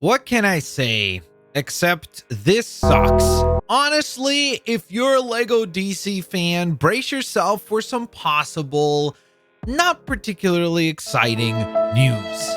What can I say? Except this sucks. Honestly, if you're a Lego DC fan, brace yourself for some possible, not particularly exciting news.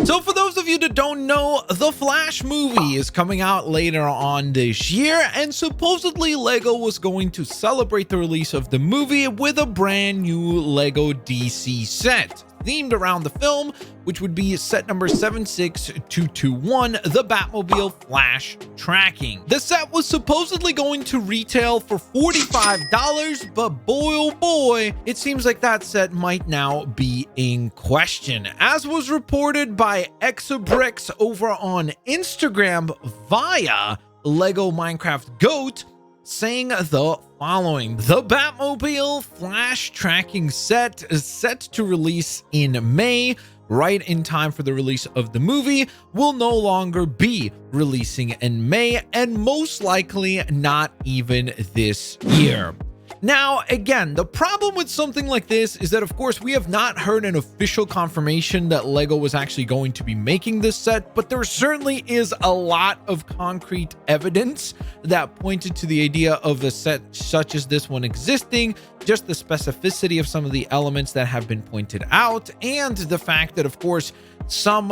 So for those of you that don't know, the Flash movie is coming out later on this year, and supposedly Lego was going to celebrate the release of the movie with a brand new Lego DC set themed around the film, which would be set number 76221, the Batmobile Flash Tracking. The set was supposedly going to retail for $45, but boy oh boy, it seems like that set might now be in question. As was reported by Exabricks over on Instagram via Lego Minecraft Goat, saying the following: the Batmobile Flash Tracking set is set to release in May, right in time for the release of the movie, will no longer be releasing in May, and most likely not even this year. Now, again, the problem with something like this is that, of course, we have not heard an official confirmation that Lego was actually going to be making this set, but there certainly is a lot of concrete evidence that pointed to the idea of a set such as this one existing, just the specificity of some of the elements that have been pointed out, and the fact that, of course, some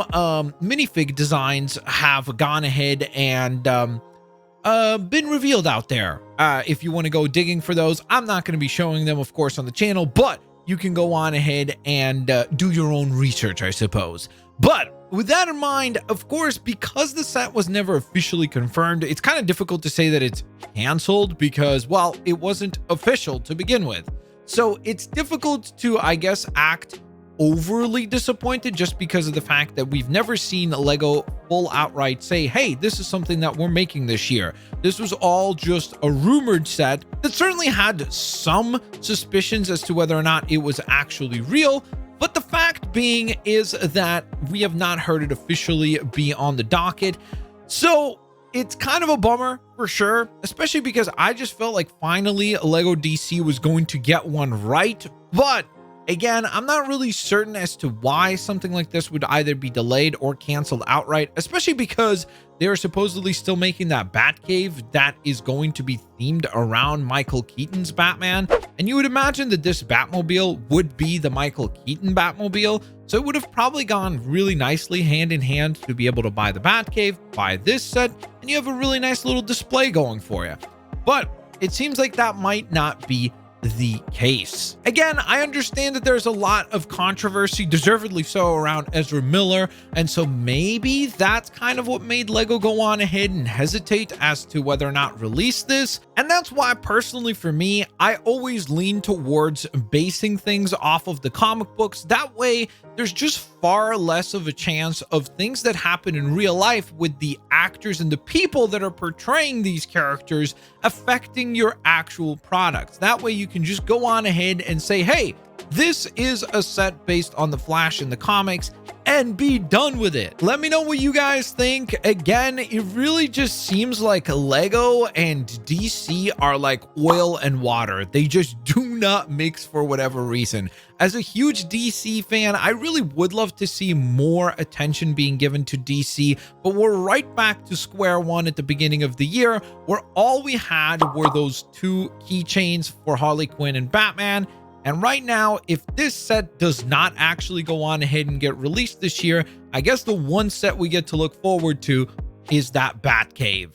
minifig designs have gone ahead and been revealed out there. If you want to go digging for those, I'm not going to be showing them, of course, on the channel, but you can go on ahead and do your own research, I suppose. But with that in mind, of course, because the set was never officially confirmed, it's kind of difficult to say that it's canceled because, well, it wasn't official to begin with. So it's difficult to, I guess, act overly disappointed just because of the fact that we've never seen Lego full outright say, hey, this is something that we're making this year. This was all just a rumored set that certainly had some suspicions as to whether or not it was actually real. But the fact being is that we have not heard it officially be on the docket. So it's kind of a bummer for sure, especially because I just felt like finally Lego DC was going to get one right. But again, I'm not really certain as to why something like this would either be delayed or canceled outright, especially because they are supposedly still making that Batcave that is going to be themed around Michael Keaton's Batman. And you would imagine that this Batmobile would be the Michael Keaton Batmobile. So it would have probably gone really nicely hand in hand to be able to buy the Batcave, buy this set, and you have a really nice little display going for you. But it seems like that might not be the case. Again, I understand that there's a lot of controversy, deservedly so, around Ezra Miller, and so maybe that's kind of what made Lego go on ahead and hesitate as to whether or not release this. And that's why personally for me, I always lean towards basing things off of the comic books. That way there's just far less of a chance of things that happen in real life with the actors and the people that are portraying these characters affecting your actual products. That way you can just go on ahead and say, hey, this is a set based on the Flash in the comics, and be done with it. Let me know what you guys think. Again, it really just seems like Lego and DC are like oil and water. They just do not mix for whatever reason. As a huge DC fan, I really would love to see more attention being given to DC, but we're right back to square one at the beginning of the year, where all we had were those two keychains for Harley Quinn and Batman. And right now, if this set does not actually go on ahead and get released this year, I guess the one set we get to look forward to is that Batcave.